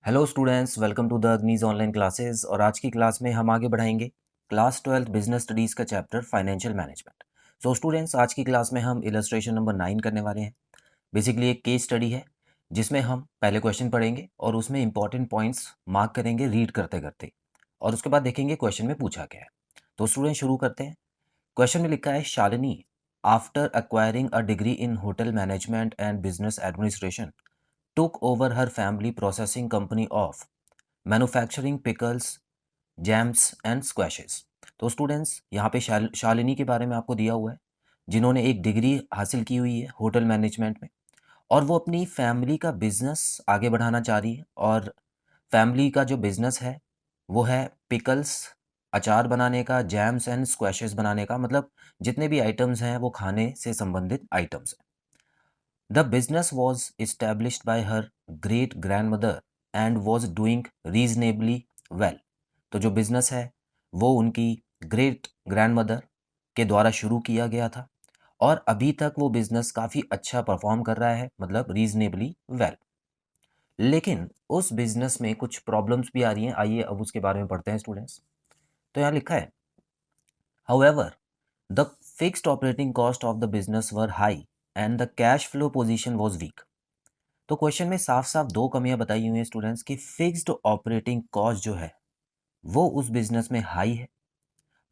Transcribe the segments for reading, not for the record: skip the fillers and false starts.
Hello students, welcome to the Agnee's online classes. और आज की क्लास में हम आगे बढ़ाएंगे क्लास 12 बिजनेस स्टडीज़ का chapter financial management. So students, आज की क्लास में हम इलस्ट्रेशन नंबर 9 करने वाले हैं। बेसिकली एक केस स्टडी है जिसमें हम पहले क्वेश्चन पढ़ेंगे और उसमें इंपॉर्टेंट पॉइंट्स मार्क करेंगे रीड करते करते, और उसके बाद देखेंगे क्वेश्चन में पूछा क्या है। तो स्टूडेंट शुरू करते हैं। क्वेश्चन में लिखा है, Shalini after acquiring a degree in hotel management and business administration took over her family processing company of manufacturing pickles, jams and squashes. तो स्टूडेंट्स, यहाँ पे शालिनी के बारे में आपको दिया हुआ है, जिन्होंने एक डिग्री हासिल की हुई है होटल मैनेजमेंट में, और वो अपनी फैमिली का बिजनेस आगे बढ़ाना चाह रही है। और फैमिली का जो बिजनेस है वो है पिकल्स, अचार बनाने का, जैम्स एंड स्क्वैशेस बनाने का, मतलब जितने भी आइटम्स हैं वो खाने से संबंधित आइटम्स हैं। The business was established by her great grandmother and was doing reasonably well। तो जो बिजनेस है वो उनकी ग्रेट ग्रैंडमदर के द्वारा शुरू किया गया था और अभी तक वो बिजनेस काफ़ी अच्छा परफॉर्म कर रहा है, मतलब रीजनेबली वेल। लेकिन उस बिजनेस में कुछ प्रॉब्लम्स भी आ रही हैं। आइए अब उसके बारे में पढ़ते हैं स्टूडेंट्स। तो यहाँ लिखा है, However, the fixed operating cost of the business were high and the cash flow position was weak। तो क्वेश्चन में साफ साफ दो कमियां बताई हुई हैं स्टूडेंट्स की। फिक्स्ड ऑपरेटिंग कॉस्ट जो है वो उस बिजनेस में हाई है।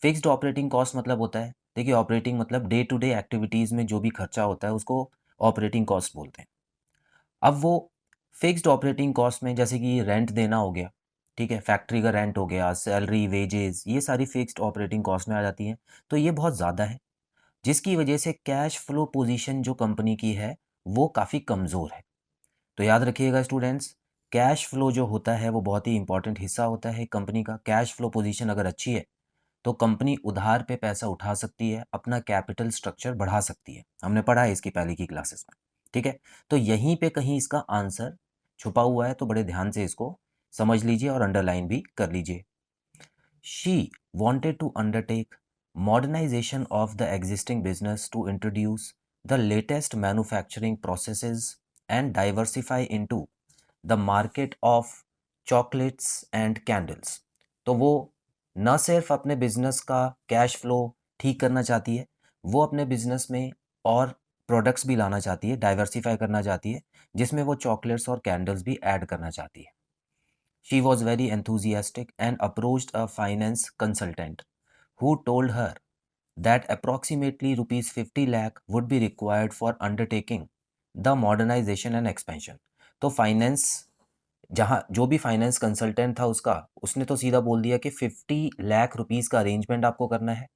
फिक्स्ड ऑपरेटिंग कॉस्ट मतलब होता है, देखिए ऑपरेटिंग मतलब डे टू डे एक्टिविटीज़ में जो भी खर्चा होता है उसको ऑपरेटिंग कॉस्ट बोलते हैं। अब वो फिक्स्ड ऑपरेटिंग कॉस्ट में जैसे कि रेंट देना हो गया, ठीक है, फैक्ट्री का रेंट हो गया, सैलरी, वेजेस, ये सारी फिक्स्ड ऑपरेटिंग कॉस्ट में आ जाती हैं। तो ये बहुत ज़्यादा है, जिसकी वजह से कैश फ्लो पोजीशन जो कंपनी की है वो काफ़ी कमज़ोर है। तो याद रखिएगा स्टूडेंट्स, कैश फ्लो जो होता है वो बहुत ही इंपॉर्टेंट हिस्सा होता है कंपनी का। कैश फ्लो पोजीशन अगर अच्छी है तो कंपनी उधार पे पैसा उठा सकती है, अपना कैपिटल स्ट्रक्चर बढ़ा सकती है। हमने पढ़ा है इसकी पहले की क्लासेस में, ठीक है। तो यहीं पे कहीं इसका आंसर छुपा हुआ है, तो बड़े ध्यान से इसको समझ लीजिए और अंडरलाइन भी कर लीजिए। She wanted to undertake modernization of the existing business to introduce the latest manufacturing processes and diversify into the market of chocolates and candles। तो वो न सिर्फ अपने बिजनेस का कैश फ्लो ठीक करना चाहती है, वो अपने बिजनेस में और प्रोडक्ट्स भी लाना चाहती है, डाइवर्सिफाई करना चाहती है, जिसमें वो चॉकलेट्स और कैंडल्स भी ऐड करना चाहती है। She was very enthusiastic and approached a finance consultant who told her that approximately rupees 50 lakh would be required for undertaking the modernization and expansion। तो फाइनेंस, जहाँ जो भी फाइनेंस कंसल्टेंट था उसका, उसने तो सीधा बोल दिया कि 50 लाख रुपीज़ का अरेंजमेंट आपको करना है।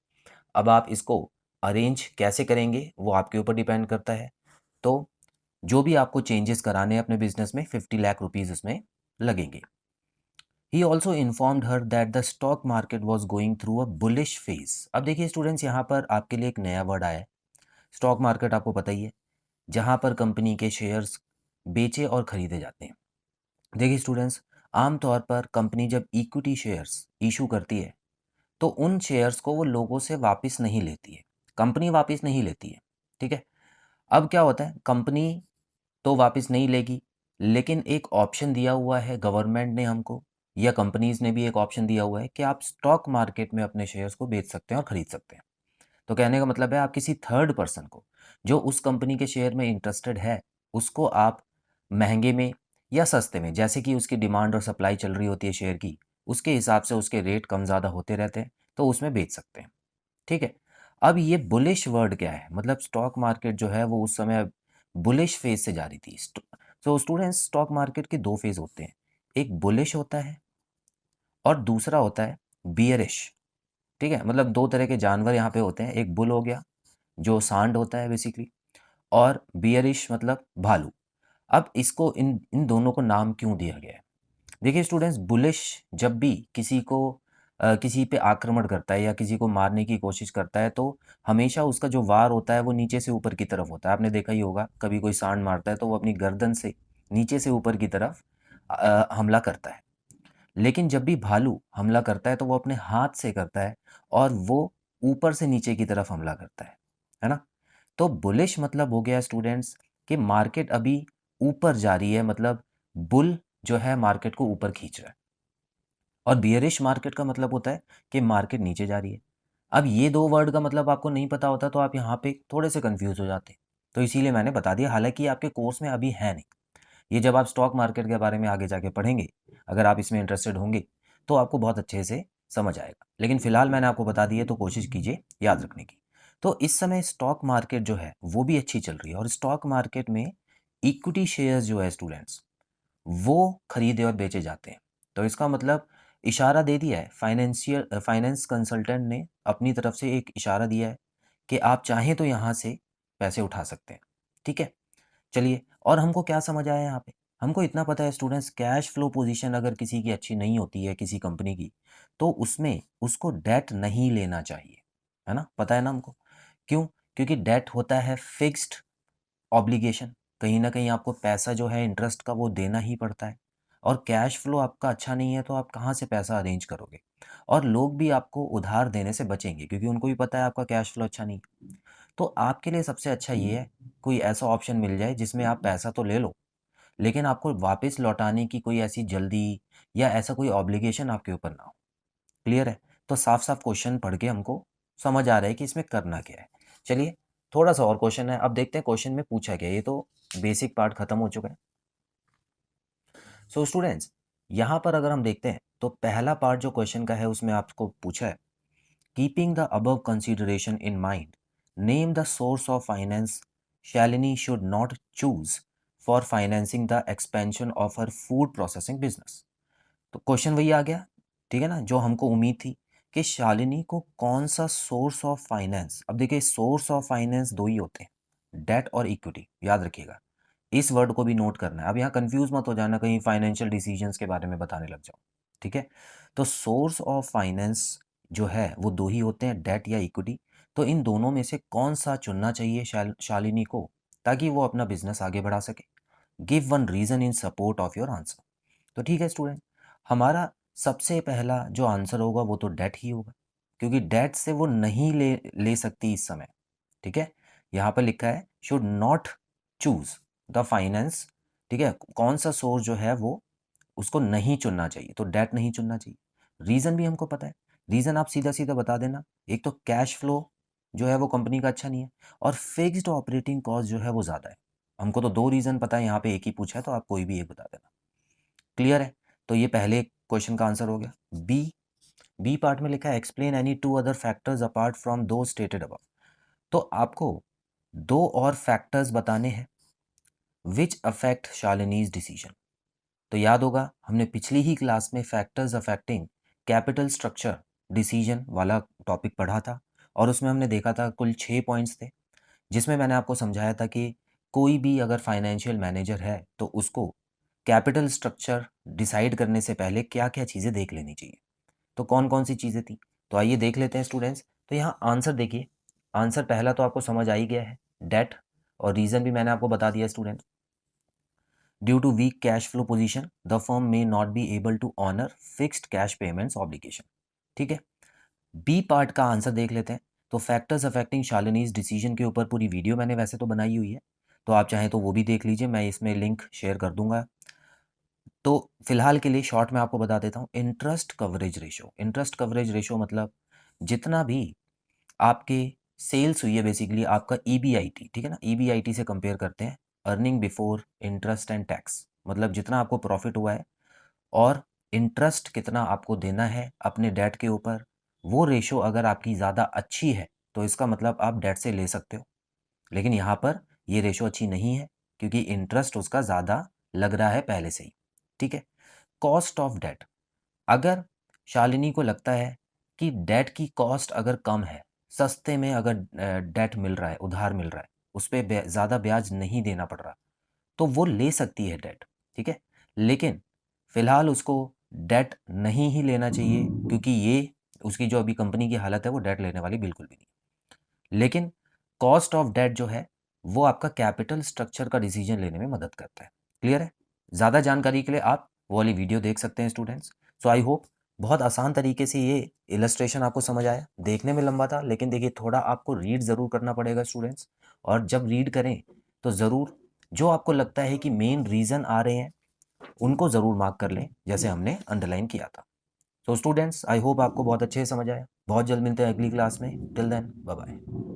अब आप इसको अरेंज कैसे करेंगे वो आपके ऊपर डिपेंड करता है। तो जो भी आपको चेंजेस कराने हैं अपने बिजनेस में, 50 लाख रुपीज़ उसमें लगेंगे। He also informed her that the stock market was going through a bullish phase। अब देखिए स्टूडेंट्स, यहाँ पर आपके लिए एक नया वर्ड आया है। स्टॉक मार्केट आपको पता ही है, जहाँ पर कंपनी के शेयर्स बेचे और खरीदे जाते हैं। देखिए स्टूडेंट्स, आमतौर पर कंपनी जब इक्विटी शेयर्स इशू करती है तो उन शेयर्स को वो लोगों से वापस नहीं लेती है, कंपनी वापस नहीं लेती है, ठीक है। अब क्या होता है, कंपनी तो वापस नहीं लेगी, लेकिन एक ऑप्शन दिया हुआ है गवर्नमेंट ने हमको, या कंपनीज ने भी एक ऑप्शन दिया हुआ है कि आप स्टॉक मार्केट में अपने शेयर्स को बेच सकते हैं और खरीद सकते हैं। तो कहने का मतलब है, आप किसी थर्ड पर्सन को जो उस कंपनी के शेयर में इंटरेस्टेड है उसको आप महंगे में या सस्ते में, जैसे कि उसकी डिमांड और सप्लाई चल रही होती है शेयर की, उसके हिसाब से उसके रेट कम ज़्यादा होते रहते हैं, तो उसमें बेच सकते हैं, ठीक है। अब ये बुलिश वर्ड क्या है, मतलब स्टॉक मार्केट जो है वो उस समय बुलिश फेज से जा रही थी। तो स्टूडेंट्स, स्टॉक मार्केट के दो फेज होते हैं, एक बुलिश होता है और दूसरा होता है बियरिश, ठीक है। मतलब दो तरह के जानवर यहाँ पे होते हैं, एक बुल हो गया जो सांड होता है बेसिकली, और बियरिश मतलब भालू। अब इसको इन इन दोनों को नाम क्यों दिया गया है? देखिए स्टूडेंट्स, बुलिश जब भी किसी को किसी पे आक्रमण करता है या किसी को मारने की कोशिश करता है, तो हमेशा उसका जो वार होता है वो नीचे से ऊपर की तरफ होता है। आपने देखा ही होगा, कभी कोई सांड मारता है तो वो अपनी गर्दन से नीचे से ऊपर की तरफ हमला करता है। लेकिन जब भी भालू हमला करता है तो वो अपने हाथ से करता है और वो ऊपर से नीचे की तरफ हमला करता है ना। तो बुलिश मतलब हो गया स्टूडेंट्स कि मार्केट अभी ऊपर जा रही है, मतलब बुल जो है मार्केट को ऊपर खींच रहा है, और बियरिश मार्केट का मतलब होता है कि मार्केट नीचे जा रही है। अब ये दो वर्ड का मतलब आपको नहीं पता होता तो आप यहाँ पे थोड़े से कंफ्यूज हो जाते हैं, तो इसीलिए मैंने बता दिया, हालांकि आपके कोर्स में अभी है नहीं। ये जब आप स्टॉक मार्केट के बारे में आगे जाके पढ़ेंगे, अगर आप इसमें इंटरेस्टेड होंगे तो आपको बहुत अच्छे से समझ आएगा, लेकिन फिलहाल मैंने आपको बता दिया तो कोशिश कीजिए याद रखने की। तो इस समय स्टॉक मार्केट जो है वो भी अच्छी चल रही है, और स्टॉक मार्केट में इक्विटी शेयर्स जो है स्टूडेंट्स, वो खरीदे और बेचे जाते हैं। तो इसका मतलब इशारा दे दिया है, फाइनेंस कंसल्टेंट ने अपनी तरफ से एक इशारा दिया है कि आप चाहें तो यहाँ से पैसे उठा सकते हैं। ठीक है, चलिए, और हमको क्या समझ आया यहाँ पे? हमको इतना पता है स्टूडेंट्स, कैश फ्लो पोजीशन अगर किसी की अच्छी नहीं होती है, किसी कंपनी की, तो उसमें उसको डेट नहीं लेना चाहिए, है ना? पता है ना हमको? क्यों? क्योंकि डेट होता है फिक्स्ड ऑब्लिगेशन, कहीं ना कहीं आपको पैसा जो है इंटरेस्ट का वो देना ही पड़ता है, और कैश फ्लो आपका अच्छा नहीं है तो आप कहाँ से पैसा अरेंज करोगे? और लोग भी आपको उधार देने से बचेंगे क्योंकि उनको भी पता है आपका कैश फ्लो अच्छा नहीं है। तो आपके लिए सबसे अच्छा ये है, कोई ऐसा ऑप्शन मिल जाए जिसमें आप पैसा तो ले लो, लेकिन आपको वापस लौटाने की कोई ऐसी जल्दी या ऐसा कोई ऑब्लिगेशन आपके ऊपर ना हो। क्लियर है? तो साफ साफ क्वेश्चन पढ़ के हमको समझ आ रहा है कि इसमें करना क्या है। चलिए, थोड़ा सा और क्वेश्चन है, अब देखते हैं क्वेश्चन में पूछा क्या है। ये तो बेसिक पार्ट खत्म हो चुका है। सो स्टूडेंट्स, यहाँ पर अगर हम देखते हैं तो पहला पार्ट जो क्वेश्चन का है उसमें आपको पूछा है, keeping the above consideration in mind, name the source of finance Shalini should not choose for financing the expansion of her food processing business. तो क्वेश्चन वही आ गया, ठीक है ना, जो हमको उम्मीद थी कि शालिनी को कौन सा सोर्स ऑफ फाइनेंस। अब देखिए, सोर्स ऑफ फाइनेंस दो ही होते हैं, डेट और इक्विटी, याद रखिएगा। इस वर्ड को भी नोट करना है। अब यहाँ कंफ्यूज मत हो जाना कहीं फाइनेंशियल डिसीजंस के बारे में बताने लग जाओ, ठीक है? तो सोर्स ऑफ फाइनेंस जो है वो दो ही होते हैं, डेट या इक्विटी। तो इन दोनों में से कौन सा चुनना चाहिए शालिनी को, ताकि वो अपना बिजनेस आगे बढ़ा सके? Give one reason in support of your answer. तो ठीक है स्टूडेंट, हमारा सबसे पहला जो आंसर होगा वो तो डेट ही होगा, क्योंकि डेट से वो नहीं ले सकती इस समय। ठीक है, यहाँ पर लिखा है should not choose the finance. ठीक है, कौन सा सोर्स जो है वो उसको नहीं चुनना चाहिए, तो डेट नहीं चुनना चाहिए। रीज़न भी हमको पता है, रीज़न आप सीधा सीधा बता देना। एक तो कैश फ्लो जो है वो कंपनी का अच्छा नहीं है, और फिक्स्ड ऑपरेटिंग कॉस्ट जो है वो ज़्यादा है। हमको तो दो रीज़न पता है, यहाँ पे एक ही पूछा है तो आप कोई भी एक बता देना। क्लियर है? तो ये पहले क्वेश्चन का आंसर हो गया। बी, बी पार्ट में लिखा है explain any two other factors apart from दो स्टेटेड अबव। तो आपको दो और फैक्टर्स बताने हैं विच अफेक्ट शालिनीज डिसीजन। तो याद होगा हमने पिछली ही क्लास में factors affecting capital structure decision वाला टॉपिक पढ़ा था, और उसमें हमने देखा था कुल 6 पॉइंट्स थे, जिसमें मैंने आपको समझाया था कि कोई भी अगर फाइनेंशियल मैनेजर है तो उसको कैपिटल स्ट्रक्चर डिसाइड करने से पहले क्या क्या चीज़ें देख लेनी चाहिए। तो कौन कौन सी चीज़ें थी, तो आइए देख लेते हैं स्टूडेंट्स। तो यहाँ आंसर देखिए, आंसर पहला तो आपको समझ आ ही गया है, डेट, और रीज़न भी मैंने आपको बता दिया student. Due to weak cash flow position the firm may not be able to honour fixed cash payments obligation. ठीक है, बी पार्ट का आंसर देख लेते हैं। तो फैक्टर्स अफेक्टिंग शालिनीज डिसीजन के ऊपर पूरी वीडियो मैंने वैसे तो बनाई हुई है, तो आप चाहें तो वो भी देख लीजिए, मैं इसमें लिंक शेयर कर दूंगा। तो फिलहाल के लिए शॉर्ट में आपको बता देता हूँ, interest coverage ratio. Interest coverage ratio मतलब जितना भी आपके सेल्स हुई है, बेसिकली आपका ईबीआईटी, ठीक है ना, ईबीआईटी से कंपेयर करते हैं, earning before interest and tax, मतलब जितना आपको प्रॉफिट हुआ है और इंटरेस्ट कितना आपको देना है अपने डेट के ऊपर, वो रेशो अगर आपकी ज़्यादा अच्छी है तो इसका मतलब आप डेट से ले सकते हो। लेकिन यहाँ पर ये रेशो अच्छी नहीं है क्योंकि इंटरेस्ट उसका ज़्यादा लग रहा है पहले से ही। ठीक है, कॉस्ट ऑफ डेट, अगर शालिनी को लगता है कि डेट की कॉस्ट अगर कम है, सस्ते में अगर डेट मिल रहा है, उधार मिल रहा है, उस पर ज़्यादा ब्याज नहीं देना पड़ रहा, तो वो ले सकती है डेट। ठीक है, लेकिन फिलहाल उसको डेट नहीं ही लेना चाहिए, क्योंकि ये उसकी जो अभी कंपनी की हालत है वो डेट लेने वाली बिल्कुल भी नहीं। लेकिन कॉस्ट ऑफ डेट जो है वो आपका कैपिटल स्ट्रक्चर का डिसीजन लेने में मदद करता है। क्लियर है? ज़्यादा जानकारी के लिए आप वो वाली वीडियो देख सकते हैं स्टूडेंट्स। सो आई होप बहुत आसान तरीके से ये इलस्ट्रेशन आपको समझ आया। देखने में लंबा था, लेकिन देखिए थोड़ा आपको रीड ज़रूर करना पड़ेगा स्टूडेंट्स, और जब रीड करें तो ज़रूर जो आपको लगता है कि मेन रीज़न आ रहे हैं उनको ज़रूर मार्क कर लें जैसे हमने अंडरलाइन किया था। सो स्टूडेंट्स, आई होप आपको बहुत अच्छे से समझ आया। बहुत जल्द मिलते हैं अगली क्लास में। Till then bye bye.